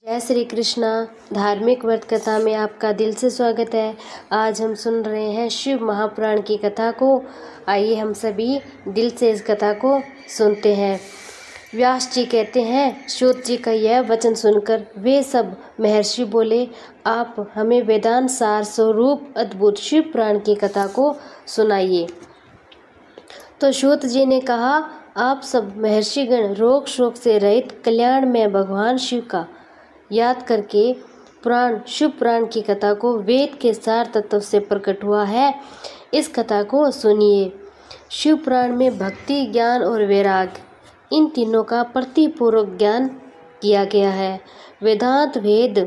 जय श्री कृष्णा। धार्मिक व्रत कथा में आपका दिल से स्वागत है। आज हम सुन रहे हैं शिव महापुराण की कथा को। आइए हम सभी दिल से इस कथा को सुनते हैं। व्यास जी कहते हैं, सूत जी का यह वचन सुनकर वे सब महर्षि बोले, आप हमें वेदांत सार स्वरूप अद्भुत शिव पुराण की कथा को सुनाइए। तो सूत जी ने कहा, आप सब महर्षिगण रोग शोक से रहित कल्याण में भगवान शिव का याद करके शिव पुराण की कथा को वेद के सार तत्व से प्रकट हुआ है, इस कथा को सुनिए। शिव पुराण में भक्ति, ज्ञान और वैराग इन तीनों का प्रतिपूर्वक ज्ञान किया गया है। वेदांत वेद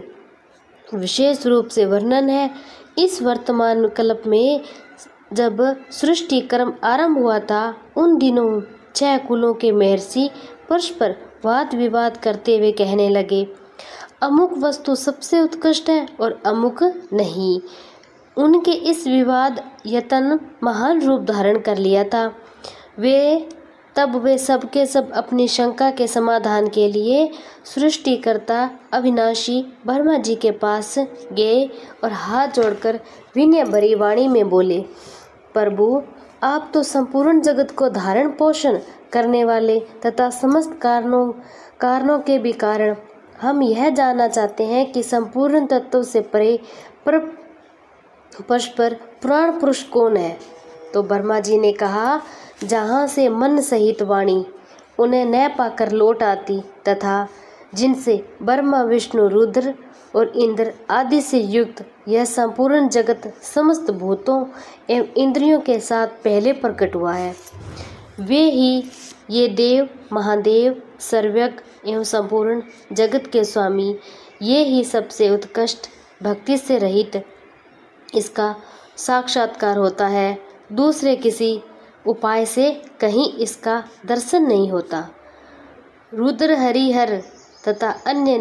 विशेष रूप से वर्णन है। इस वर्तमान कल्प में जब सृष्टि कर्म आरंभ हुआ था, उन दिनों 6 कुलों के महर्षि परस्पर वाद विवाद करते हुए कहने लगे, अमुक वस्तु सबसे उत्कृष्ट है और अमुक नहीं। उनके इस विवाद यतन महान रूप धारण कर लिया था। वे सब के सब अपनी शंका के समाधान के लिए सृष्टिकर्ता अविनाशी ब्रह्मा जी के पास गए और हाथ जोड़कर विनय भरी वाणी में बोले, प्रभु, आप तो संपूर्ण जगत को धारण पोषण करने वाले तथा समस्त कारणों के भी कारण। हम यह जानना चाहते हैं कि संपूर्ण तत्वों से परे परस्पर पुराण पुरुष कौन है। तो ब्रह्मा जी ने कहा, जहाँ से मन सहित वाणी उन्हें न पाकर लौट आती तथा जिनसे ब्रह्मा विष्णु रुद्र और इंद्र आदि से युक्त यह संपूर्ण जगत समस्त भूतों एवं इंद्रियों के साथ पहले प्रकट हुआ है, वे ही ये देव महादेव सर्वज्ञ एवं संपूर्ण जगत के स्वामी, ये ही सबसे उत्कृष्ट भक्ति से रहित इसका साक्षात्कार होता है। दूसरे किसी उपाय से कहीं इसका दर्शन नहीं होता। रुद्र हरिहर तथा अन्य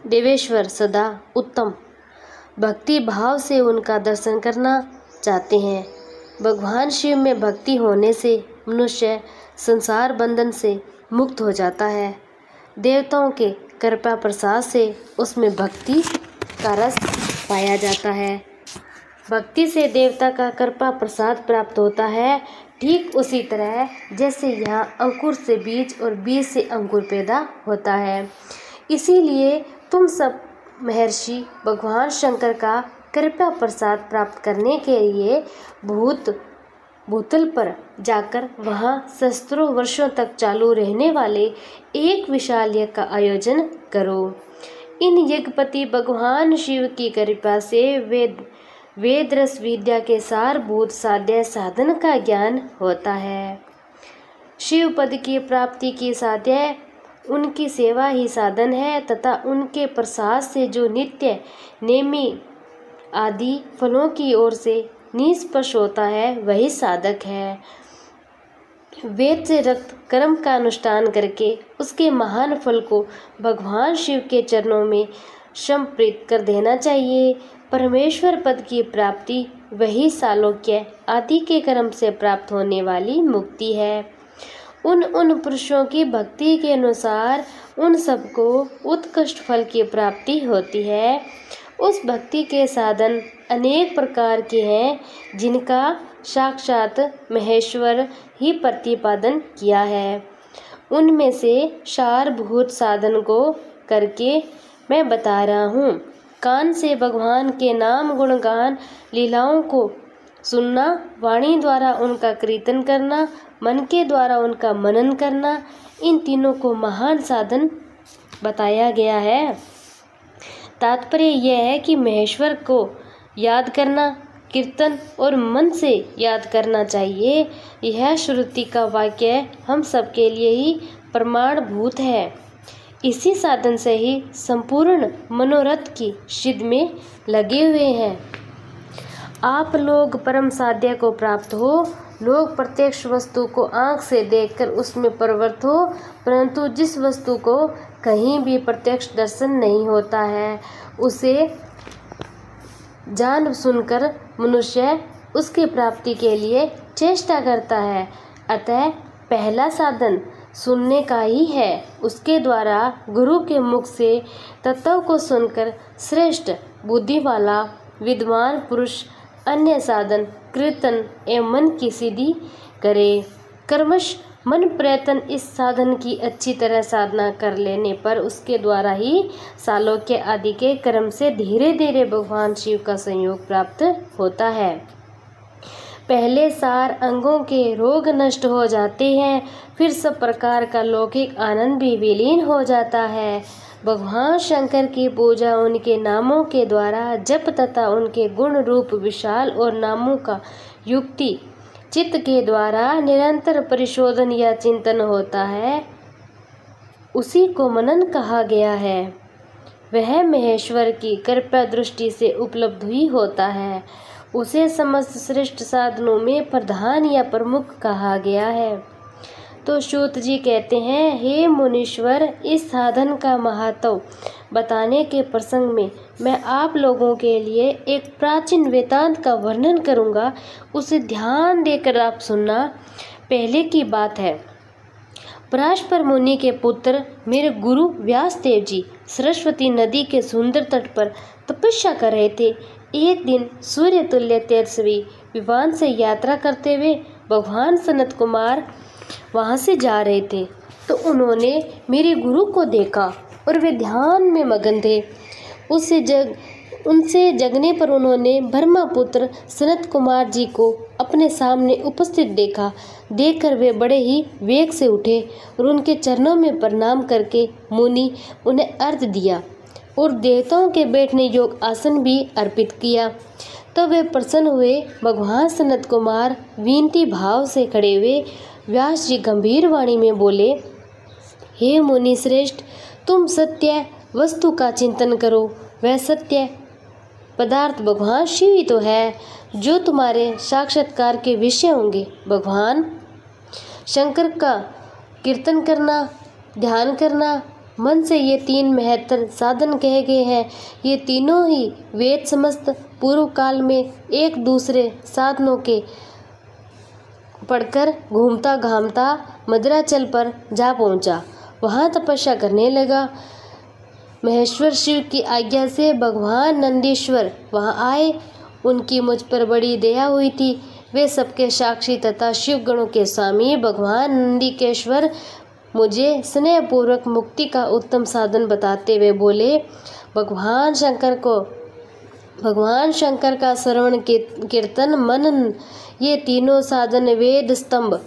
देवेश्वर सदा उत्तम भक्ति भाव से उनका दर्शन करना चाहते हैं। भगवान शिव में भक्ति होने से मनुष्य संसार बंधन से मुक्त हो जाता है। देवताओं के कृपा प्रसाद से उसमें भक्ति का रस पाया जाता है। भक्ति से देवता का कृपा प्रसाद प्राप्त होता है। ठीक उसी तरह जैसे यहाँ अंकुर से बीज और बीज से अंकुर पैदा होता है। इसीलिए तुम सब महर्षि भगवान शंकर का कृपा प्रसाद प्राप्त करने के लिए भूतल पर जाकर वहाँ सहस्त्रों वर्षों तक चालू रहने वाले एक विशाल यज्ञ का आयोजन करो। इन यज्ञपति भगवान शिव की कृपा से वेद रस विद्या के सारभूत साध्य साधन का ज्ञान होता है। शिव पद की प्राप्ति की साध्य उनकी सेवा ही साधन है तथा उनके प्रसाद से जो नित्य नेमी आदि फलों की ओर से निष्पक्ष होता है वही साधक है। वेद से रक्त कर्म का अनुष्ठान करके उसके महान फल को भगवान शिव के चरणों में समर्पित कर देना चाहिए। परमेश्वर पद की प्राप्ति वही सालोक्य आदि के कर्म से प्राप्त होने वाली मुक्ति है। उन पुरुषों की भक्ति के अनुसार उन सबको उत्कृष्ट फल की प्राप्ति होती है। उस भक्ति के साधन अनेक प्रकार के हैं, जिनका साक्षात महेश्वर ही प्रतिपादन किया है। उनमें से सारभूत साधन को करके मैं बता रहा हूँ। कान से भगवान के नाम गुणगान लीलाओं को सुनना, वाणी द्वारा उनका कीर्तन करना, मन के द्वारा उनका मनन करना, इन तीनों को महान साधन बताया गया है। तात्पर्य यह है कि महेश्वर को याद करना, कीर्तन और मन से याद करना चाहिए। यह श्रुति का वाक्य हम सबके लिए ही प्रमाणभूत है। इसी साधन से ही संपूर्ण मनोरथ की सिद्ध में लगे हुए हैं। आप लोग परम साध्य को प्राप्त हो। लोग प्रत्यक्ष वस्तु को आँख से देखकर उसमें प्रवृत्त हो, परंतु जिस वस्तु को कहीं भी प्रत्यक्ष दर्शन नहीं होता है, उसे जान सुनकर मनुष्य उसकी प्राप्ति के लिए चेष्टा करता है। अतः पहला साधन सुनने का ही है। उसके द्वारा गुरु के मुख से तत्व को सुनकर श्रेष्ठ बुद्धि वाला विद्वान पुरुष अन्य साधन कीर्तन एवं मन की सिद्धि करे। कर्मश मन प्रयत्न इस साधन की अच्छी तरह साधना कर लेने पर उसके द्वारा ही सालोक्य आदि के कर्म से धीरे धीरे भगवान शिव का संयोग प्राप्त होता है। पहले सार अंगों के रोग नष्ट हो जाते हैं, फिर सब प्रकार का लौकिक आनंद भी विलीन हो जाता है। भगवान शंकर की पूजा उनके नामों के द्वारा जप तथा उनके गुण रूप विशाल और नामों का युक्ति चित्त के द्वारा निरंतर परिशोधन या चिंतन होता है, उसी को मनन कहा गया है। वह महेश्वर की कृपा दृष्टि से उपलब्ध ही होता है। उसे समस्त श्रेष्ठ साधनों में प्रधान या प्रमुख कहा गया है। तो सूत जी कहते हैं, हे मुनीश्वर, इस साधन का महत्व बताने के प्रसंग में मैं आप लोगों के लिए एक प्राचीन वेदांत का वर्णन करूंगा, उसे ध्यान देकर आप सुनना। पहले की बात है, पराशर मुनि के पुत्र मेरे गुरु व्यासदेव जी सरस्वती नदी के सुंदर तट पर तपस्या कर रहे थे। एक दिन सूर्य तुल्य तेजस्वी विमान से यात्रा करते हुए भगवान सनत कुमार वहां से जा रहे थे, तो उन्होंने मेरे गुरु को देखा और वे ध्यान में मगन थे। उनसे जगने पर उन्होंने ब्रह्मपुत्र सनत कुमार जी को अपने सामने उपस्थित देखा। देखकर वे बड़े ही वेग से उठे और उनके चरणों में प्रणाम करके मुनि उन्हें अर्घ्य दिया और देवताओं के बैठने योग्य आसन भी अर्पित किया। तो वे प्रसन्न हुए। भगवान सनत कुमार विनती भाव से खड़े हुए। व्यास जी गंभीर वाणी में बोले, हे मुनि श्रेष्ठ, तुम सत्य वस्तु का चिंतन करो। वह सत्य पदार्थ भगवान शिव ही तो है, जो तुम्हारे साक्षात्कार के विषय होंगे। भगवान शंकर का कीर्तन करना, ध्यान करना, मन से ये तीन महत्तर साधन कहे गए हैं। ये तीनों ही वेद समस्त पूर्व काल में एक दूसरे साधनों के पढ़कर घूमता घामता मद्राचल पर जा पहुंचा। वहां तपस्या करने लगा। महेश्वर शिव की आज्ञा से भगवान नंदीश्वर वहां आए। उनकी मुझ पर बड़ी दया हुई थी। वे सबके साक्षी तथा शिव गणों के स्वामी भगवान नंदीकेश्वर मुझे स्नेहपूर्वक मुक्ति का उत्तम साधन बताते हुए बोले, भगवान शंकर का श्रवण कीर्तन मनन, ये तीनों साधन वेद स्तंभ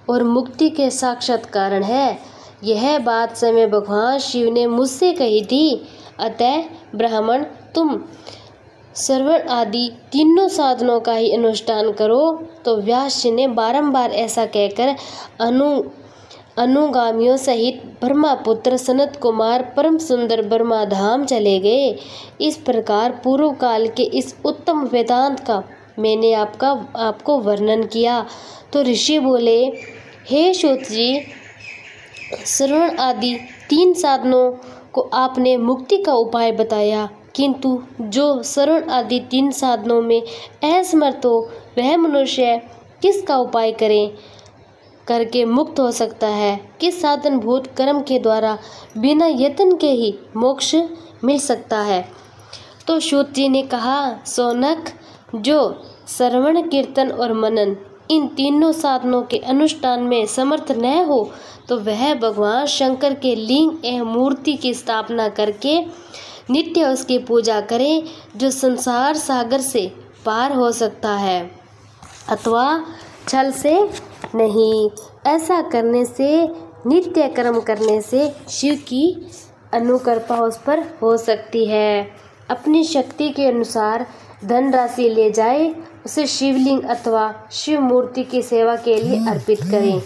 और मुक्ति के साक्षात कारण है। यह बात समय भगवान शिव ने मुझसे कही थी। अतः ब्राह्मण, तुम श्रवण आदि तीनों साधनों का ही अनुष्ठान करो। तो व्यास जी ने बारंबार ऐसा कहकर अनुगामियों सहित ब्रह्मपुत्र सनत कुमार परम सुंदर ब्रह्मा धाम चले गए। इस प्रकार पूर्व काल के इस उत्तम वेदांत का मैंने आपको वर्णन किया। तो ऋषि बोले, हे सूत जी, श्रवण आदि तीन साधनों को आपने मुक्ति का उपाय बताया, किंतु जो श्रवण आदि तीन साधनों में असमर्थ हो वह मनुष्य किसका उपाय करके मुक्त हो सकता है? किस साधन भूत कर्म के द्वारा बिना यत्न के ही मोक्ष मिल सकता है? तो सूत जी ने कहा, सोनक, जो श्रवण कीर्तन और मनन इन तीनों साधनों के अनुष्ठान में समर्थ न हो, तो वह भगवान शंकर के लिंग एवं मूर्ति की स्थापना करके नित्य उसकी पूजा करे, जो संसार सागर से पार हो सकता है अथवा छल से नहीं। ऐसा करने से, नित्य कर्म करने से शिव की अनुकृपा उस पर हो सकती है। अपनी शक्ति के अनुसार धनराशि ले जाए, उसे शिवलिंग अथवा शिव मूर्ति की सेवा के लिए अर्पित करें।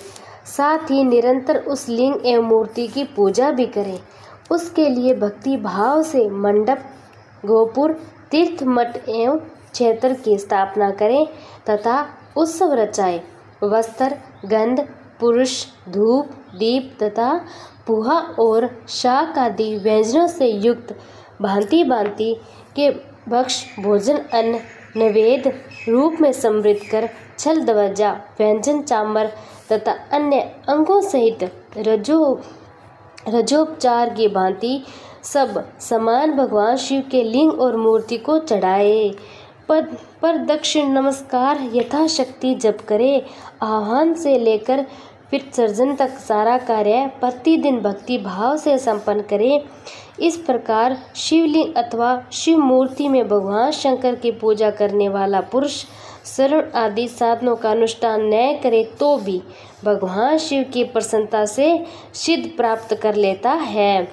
साथ ही निरंतर उस लिंग एवं मूर्ति की पूजा भी करें। उसके लिए भक्ति भाव से मंडप, गोपुर, तीर्थ, मठ एवं क्षेत्र की स्थापना करें तथा उत्सव रचाएं। वस्त्र, गंध, पुरुष, धूप, दीप तथा पुहा और शाक आदि व्यंजनों से युक्त भांति भांति के भक्ष भोजन अन्न नैवेद्य रूप में समृद्ध कर छल दवज्जा व्यंजन चामर तथा अन्य अंगों सहित रजोपचार की भांति सब समान भगवान शिव के लिंग और मूर्ति को चढ़ाए। पर दक्षिण नमस्कार यथाशक्ति जप करे। आह्वान से लेकर विसर्जन तक सारा कार्य प्रतिदिन भक्ति भाव से संपन्न करे। इस प्रकार शिवलिंग अथवा शिव मूर्ति में भगवान शंकर की पूजा करने वाला पुरुष श्रवण आदि साधनों का अनुष्ठान न करे तो भी भगवान शिव की प्रसन्नता से सिद्ध प्राप्त कर लेता है।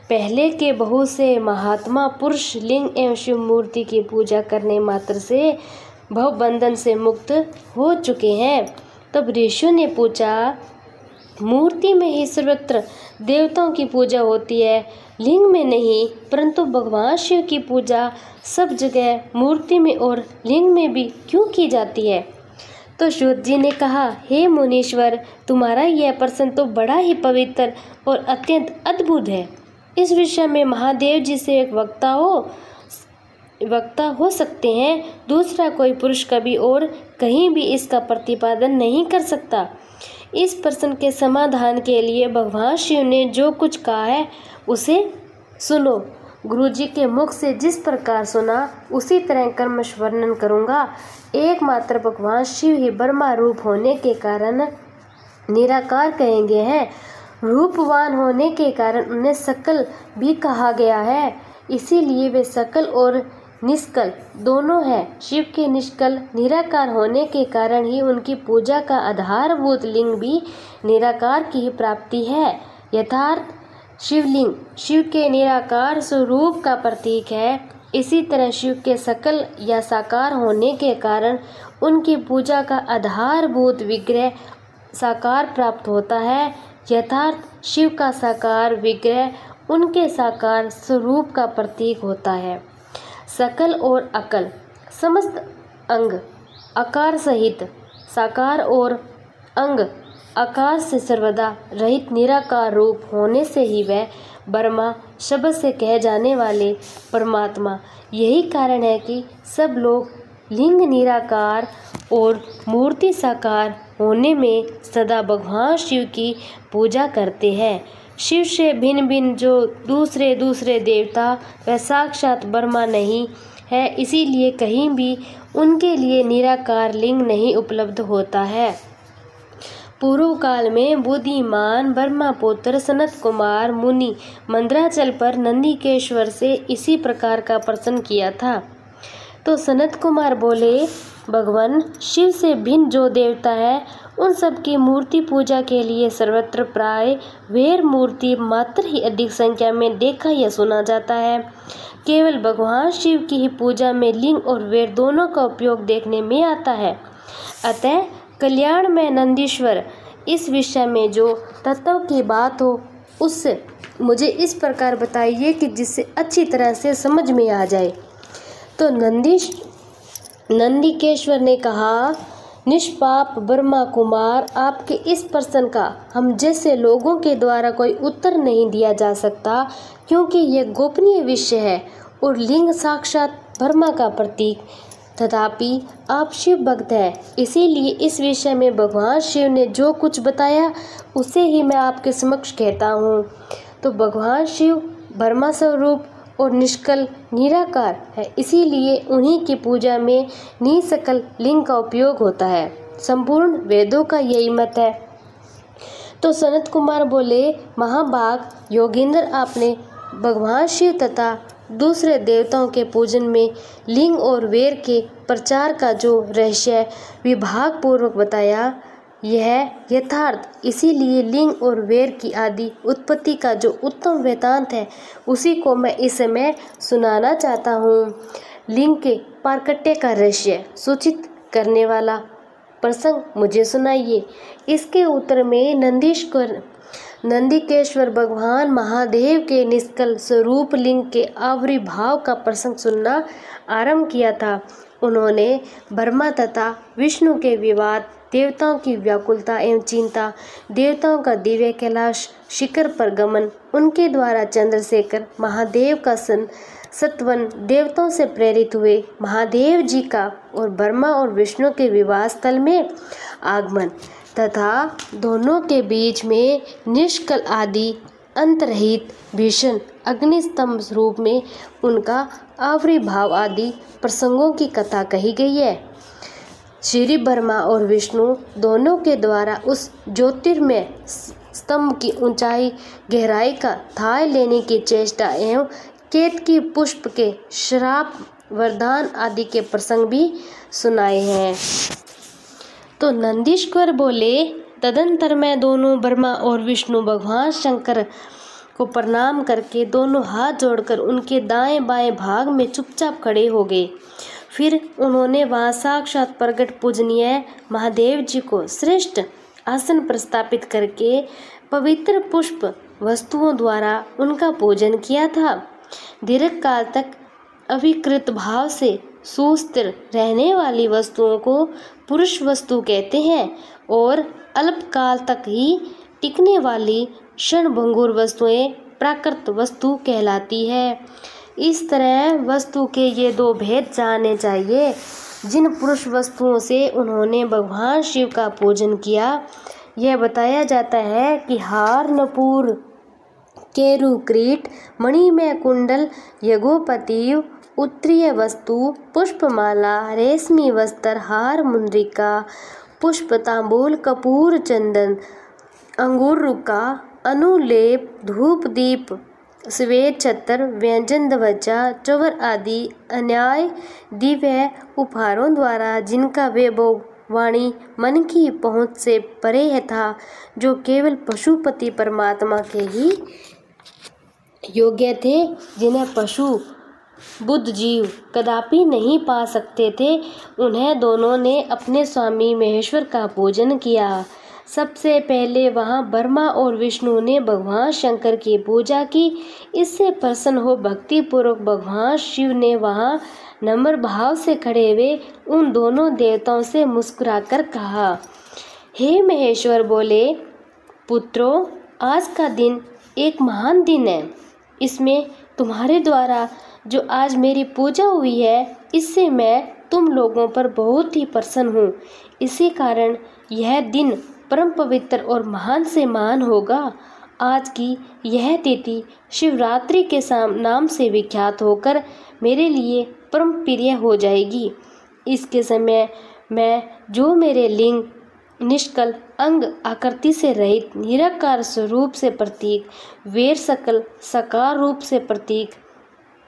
पहले के बहुत से महात्मा पुरुष लिंग एवं शिव मूर्ति की पूजा करने मात्र से भवबंधन से मुक्त हो चुके हैं। तब ऋषियों ने पूछा, मूर्ति में ही सर्वत्र देवताओं की पूजा होती है, लिंग में नहीं, परंतु भगवान शिव की पूजा सब जगह मूर्ति में और लिंग में भी क्यों की जाती है? तो सूत जी ने कहा, हे मुनीश्वर, तुम्हारा यह प्रश्न तो बड़ा ही पवित्र और अत्यंत अद्भुत है। इस विषय में महादेव जी से एक वक्ता हो सकते हैं, दूसरा कोई पुरुष कभी और कहीं भी इसका प्रतिपादन नहीं कर सकता। इस प्रश्न के समाधान के लिए भगवान शिव ने जो कुछ कहा है उसे सुनो। गुरुजी के मुख से जिस प्रकार सुना उसी तरह कर्मश वर्णन करूँगा। एकमात्र भगवान शिव ही ब्रह्मा रूप होने के कारण निराकार कहेंगे हैं। रूपवान होने के कारण उन्हें सकल भी कहा गया है, इसीलिए वे सकल और निष्कल दोनों हैं। शिव के निष्कल निराकार होने के कारण ही उनकी पूजा का आधारभूत लिंग भी निराकार की ही प्राप्ति है। यथार्थ शिवलिंग शिव के निराकार स्वरूप का प्रतीक है। इसी तरह शिव के सकल या साकार होने के कारण उनकी पूजा का आधारभूत विग्रह साकार प्राप्त होता है। यथार्थ शिव का साकार विग्रह उनके साकार स्वरूप का प्रतीक होता है। सकल और अकल समस्त अंग आकार सहित साकार और अंग आकार से सर्वदा रहित निराकार रूप होने से ही वह ब्रह्मा शब्द से कहे जाने वाले परमात्मा। यही कारण है कि सब लोग लिंग निराकार और मूर्ति साकार होने में सदा भगवान शिव की पूजा करते हैं। शिव से भिन्न भिन्न जो दूसरे देवता वह साक्षात ब्रह्मा नहीं है, इसीलिए कहीं भी उनके लिए निराकार लिंग नहीं उपलब्ध होता है। पूर्व काल में बुद्धिमान ब्रह्मपुत्र सनत कुमार मुनि मंदराचल पर नंदीकेश्वर से इसी प्रकार का प्रश्न किया था। तो सनत कुमार बोले, भगवान शिव से भिन्न जो देवता है उन सब की मूर्ति पूजा के लिए सर्वत्र प्राय वैर मूर्ति मात्र ही अधिक संख्या में देखा या सुना जाता है। केवल भगवान शिव की ही पूजा में लिंग और वैर दोनों का उपयोग देखने में आता है। अतः कल्याण में नंदीश्वर इस विषय में जो तत्व की बात हो उससे मुझे इस प्रकार बताइए कि जिससे अच्छी तरह से समझ में आ जाए। तो नंदीकेश्वर ने कहा, निष्पाप ब्रह्मा कुमार, आपके इस प्रश्न का हम जैसे लोगों के द्वारा कोई उत्तर नहीं दिया जा सकता, क्योंकि यह गोपनीय विषय है और लिंग साक्षात ब्रह्मा का प्रतीक। तथापि आप शिव भक्त हैं, इसीलिए इस विषय में भगवान शिव ने जो कुछ बताया उसे ही मैं आपके समक्ष कहता हूँ। तो भगवान शिव ब्रह्मा स्वरूप और निष्कल निराकार है, इसीलिए उन्हीं की पूजा में निसकल लिंग का उपयोग होता है। संपूर्ण वेदों का यही मत है। तो सनत कुमार बोले, महाभाग योगेंद्र, आपने भगवान शिव तथा दूसरे देवताओं के पूजन में लिंग और वैर के प्रचार का जो रहस्य विभाग पूर्वक बताया यह यथार्थ, इसीलिए लिंग और वैर की आदि उत्पत्ति का जो उत्तम वेदांत है उसी को मैं इस समय सुनाना चाहता हूँ। लिंग के प्राकट्य का रहस्य सूचित करने वाला प्रसंग मुझे सुनाइए। इसके उत्तर में नंदीकेश्वर भगवान महादेव के निष्कल स्वरूप लिंग के आविर्भाव का प्रसंग सुनना आरंभ किया था। उन्होंने ब्रह्मा तथा विष्णु के विवाद, देवताओं की व्याकुलता एवं चिंता, देवताओं का दिव्य कैलाश शिखर पर गमन, उनके द्वारा चंद्रशेखर महादेव का सत्वन, देवताओं से प्रेरित हुए महादेव जी का और ब्रह्मा और विष्णु के विवाह स्थल में आगमन, तथा दोनों के बीच में निष्कल आदि अंतरहित भीषण अग्निस्तंभ रूप में उनका आविर्भाव आदि प्रसंगों की कथा कही गई है। श्री ब्रह्मा और विष्णु दोनों के द्वारा उस ज्योतिर्मय स्तंभ की ऊंचाई गहराई का थाह लेने की चेष्टा एवं केतकी पुष्प के श्राप वरदान आदि के प्रसंग भी सुनाए हैं। तो नंदीश्वर बोले, तदंतर मैं दोनों ब्रह्मा और विष्णु भगवान शंकर को प्रणाम करके दोनों हाथ जोड़कर उनके दाएं बाएं भाग में चुपचाप खड़े हो गए। फिर उन्होंने वहां साक्षात प्रकट पूजनीय महादेव जी को श्रेष्ठ आसन प्रस्थापित करके पवित्र पुष्प वस्तुओं द्वारा उनका पूजन किया था। दीर्घ काल तक अविकृत भाव से सुस्थिर रहने वाली वस्तुओं को पुरुष वस्तु कहते हैं और अल्पकाल तक ही टिकने वाली क्षणभंगुर वस्तुएं प्राकृत वस्तु कहलाती है। इस तरह वस्तु के ये दो भेद जानने चाहिए। जिन पुरुष वस्तुओं से उन्होंने भगवान शिव का पूजन किया, यह बताया जाता है कि हार, नूपुर, केरू, क्रीट, मणिमय कुंडल, यज्ञोपति, उत्तरीय वस्तु, पुष्पमाला, रेशमी वस्त्र, हार, मुंद्रिका, पुष्प, तांबूल, कपूर, चंदन, अंगूर रुका, अनुलेप, धूप दीप, श्वेत छत्र, व्यंजन ध्वजा, चवर आदि अन्याय दिव्य उपहारों द्वारा जिनका वैभव वाणी मन की पहुँच से परे था, जो केवल पशुपति परमात्मा के ही योग्य थे, जिन्हें पशु बुद्ध जीव कदापि नहीं पा सकते थे, उन्हें दोनों ने अपने स्वामी महेश्वर का पूजन किया। सबसे पहले वहां ब्रह्मा और विष्णु ने भगवान शंकर की पूजा की। इससे प्रसन्न हो भक्तिपूर्वक भगवान शिव ने वहां नम्र भाव से खड़े हुए उन दोनों देवताओं से मुस्कुराकर कहा, हे महेश्वर बोले, पुत्रों, आज का दिन एक महान दिन है। इसमें तुम्हारे द्वारा जो आज मेरी पूजा हुई है, इससे मैं तुम लोगों पर बहुत ही प्रसन्न हूँ। इसी कारण यह दिन परम पवित्र और महान से महान होगा। आज की यह तिथि शिवरात्रि के नाम से विख्यात होकर मेरे लिए परम प्रिय हो जाएगी। इसके समय मैं जो मेरे लिंग, निष्कल अंग, आकृति से रहित, निराकार स्वरूप से प्रतीक, वीर सकल साकार रूप से प्रतीक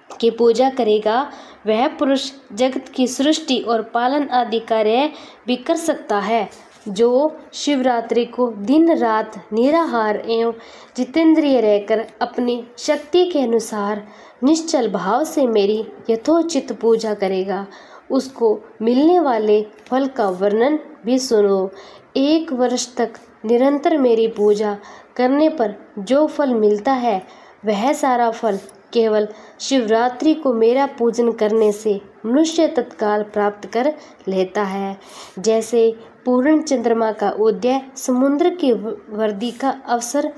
की पूजा करेगा, वह पुरुष जगत की सृष्टि और पालन आदि कार्य भी कर सकता है। जो शिवरात्रि को दिन रात निराहार एवं जितेंद्रिय रहकर अपनी शक्ति के अनुसार निश्चल भाव से मेरी यथोचित पूजा करेगा, उसको मिलने वाले फल का वर्णन भी सुनो। 1 वर्ष तक निरंतर मेरी पूजा करने पर जो फल मिलता है, वह सारा फल केवल शिवरात्रि को मेरा पूजन करने से मनुष्य तत्काल प्राप्त कर लेता है। जैसे पूर्ण चंद्रमा का उदय समुद्र की वर्दी का अवसर,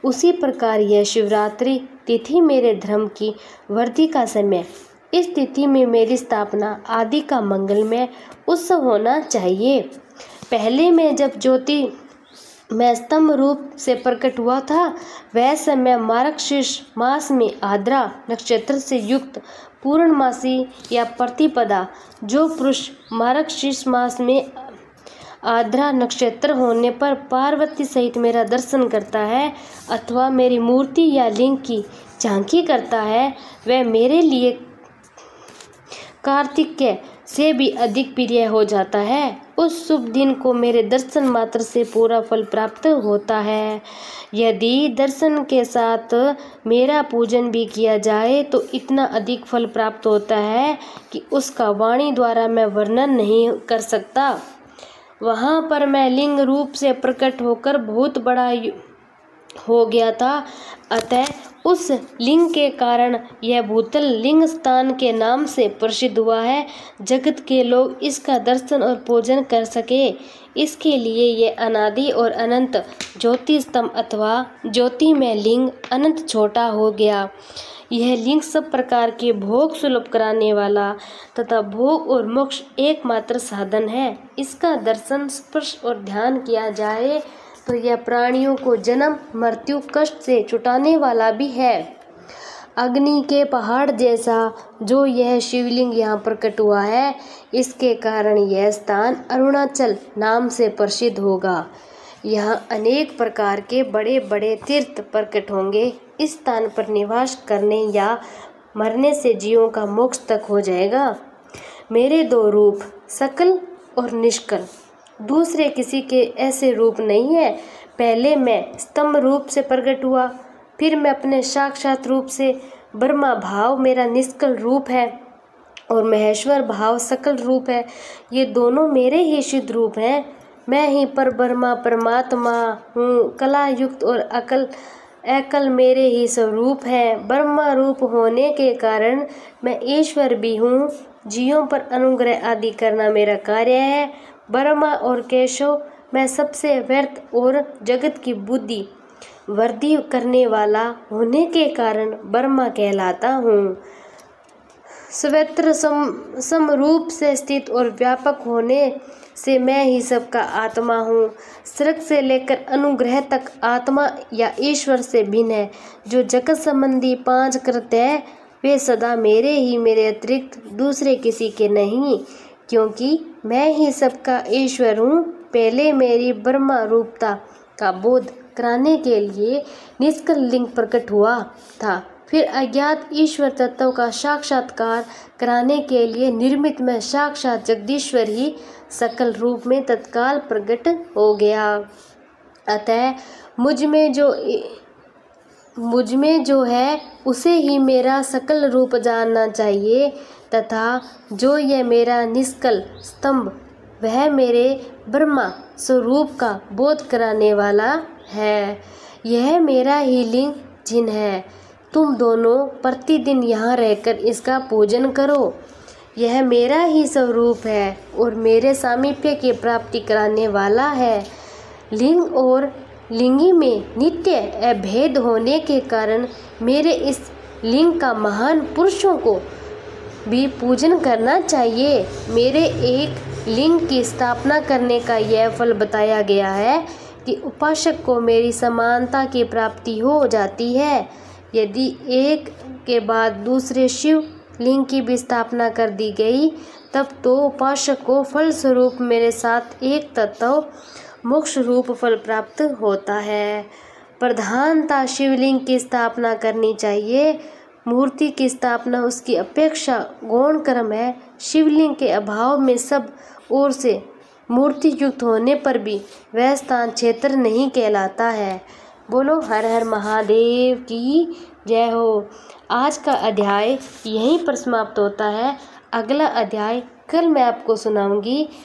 उसी प्रकार यह शिवरात्रि तिथि मेरे धर्म की वर्दी का समय। इस तिथि में मेरी स्थापना आदि का मंगलमय उत्सव होना चाहिए। पहले मैं जब ज्योति में स्तंभ रूप से प्रकट हुआ था, वह समय मार्गशीर्ष मास में आद्रा नक्षत्र से युक्त पूर्णमासी या प्रतिपदा, जो पुरुष मार्गशीर्ष मास में आद्रा नक्षत्र होने पर पार्वती सहित मेरा दर्शन करता है अथवा मेरी मूर्ति या लिंग की झांकी करता है, वह मेरे लिए कार्तिकेय से भी अधिक प्रिय हो जाता है। उस शुभ दिन को मेरे दर्शन मात्र से पूरा फल प्राप्त होता है। यदि दर्शन के साथ मेरा पूजन भी किया जाए तो इतना अधिक फल प्राप्त होता है कि उसका वाणी द्वारा मैं वर्णन नहीं कर सकता। वहाँ पर मैं लिंग रूप से प्रकट होकर बहुत बड़ा हो गया था। अतः उस लिंग के कारण यह भूतल लिंग स्थान के नाम से प्रसिद्ध हुआ है। जगत के लोग इसका दर्शन और पूजन कर सके, इसके लिए यह अनादि और अनंत ज्योति स्तंभ अथवा ज्योतिमय लिंग अनंत छोटा हो गया। यह लिंग सब प्रकार के भोग सुलभ कराने वाला तथा भोग और मोक्ष एकमात्र साधन है। इसका दर्शन, स्पर्श और ध्यान किया जाए तो यह प्राणियों को जन्म मृत्यु कष्ट से छुटाने वाला भी है। अग्नि के पहाड़ जैसा जो यह शिवलिंग यहाँ प्रकट हुआ है, इसके कारण यह स्थान अरुणाचल नाम से प्रसिद्ध होगा। यहाँ अनेक प्रकार के बड़े बड़े तीर्थ प्रकट होंगे। इस स्थान पर निवास करने या मरने से जीवों का मोक्ष तक हो जाएगा। मेरे दो रूप, सकल और निष्कल, दूसरे किसी के ऐसे रूप नहीं है। पहले मैं स्तंभ रूप से प्रकट हुआ, फिर मैं अपने साक्षात रूप से, ब्रह्मा भाव मेरा निष्कल रूप है और महेश्वर भाव सकल रूप है। ये दोनों मेरे ही शुद्ध रूप हैं। मैं ही पर ब्रह्मा परमात्मा हूँ। कला युक्त और एकल मेरे ही स्वरूप है। ब्रह्मा रूप होने के कारण मैं ईश्वर भी हूँ। जीवों पर अनुग्रह आदि करना मेरा कार्य है। ब्रह्मा और केशव मैं सबसे व्यर्थ और जगत की बुद्धि वृद्धि करने वाला होने के कारण ब्रह्मा कहलाता हूँ। सर्वत्र समरूप से स्थित और व्यापक होने से मैं ही सबका आत्मा हूँ। स्वर्ग से लेकर अनुग्रह तक आत्मा या ईश्वर से भिन्न है। जो जगत संबंधी 5 कृत्य है वे सदा मेरे ही, मेरे अतिरिक्त दूसरे किसी के नहीं, क्योंकि मैं ही सबका ईश्वर हूँ। पहले मेरी ब्रह्मा रूपता का बोध कराने के लिए निष्कल लिंग प्रकट हुआ था। फिर अज्ञात ईश्वर तत्व का साक्षात्कार कराने के लिए निर्मित में साक्षात जगदीश्वर ही सकल रूप में तत्काल प्रकट हो गया। अतः मुझ में जो है उसे ही मेरा सकल रूप जानना चाहिए तथा जो यह मेरा निष्कल स्तंभ वह मेरे ब्रह्मा स्वरूप का बोध कराने वाला है। यह मेरा ही लिंग जिन है। तुम दोनों प्रतिदिन यहाँ रहकर इसका पूजन करो। यह मेरा ही स्वरूप है और मेरे सामीप्य की प्राप्ति कराने वाला है। लिंग और लिंगी में नित्य अभेद होने के कारण मेरे इस लिंग का महान पुरुषों को भी पूजन करना चाहिए। मेरे एक लिंग की स्थापना करने का यह फल बताया गया है कि उपासक को मेरी समानता की प्राप्ति हो जाती है। यदि एक के बाद दूसरे शिव लिंग की भी स्थापना कर दी गई तब तो उपासक को फल स्वरूप मेरे साथ एक तत्व मोक्ष रूप फल प्राप्त होता है। प्रधानता शिवलिंग की स्थापना करनी चाहिए। मूर्ति की स्थापना उसकी अपेक्षा गौण कर्म है। शिवलिंग के अभाव में सब ओर से मूर्ति युक्त होने पर भी वह स्थान क्षेत्र नहीं कहलाता है। बोलो हर हर महादेव की जय हो। आज का अध्याय यहीं पर समाप्त होता है। अगला अध्याय कल मैं आपको सुनाऊंगी।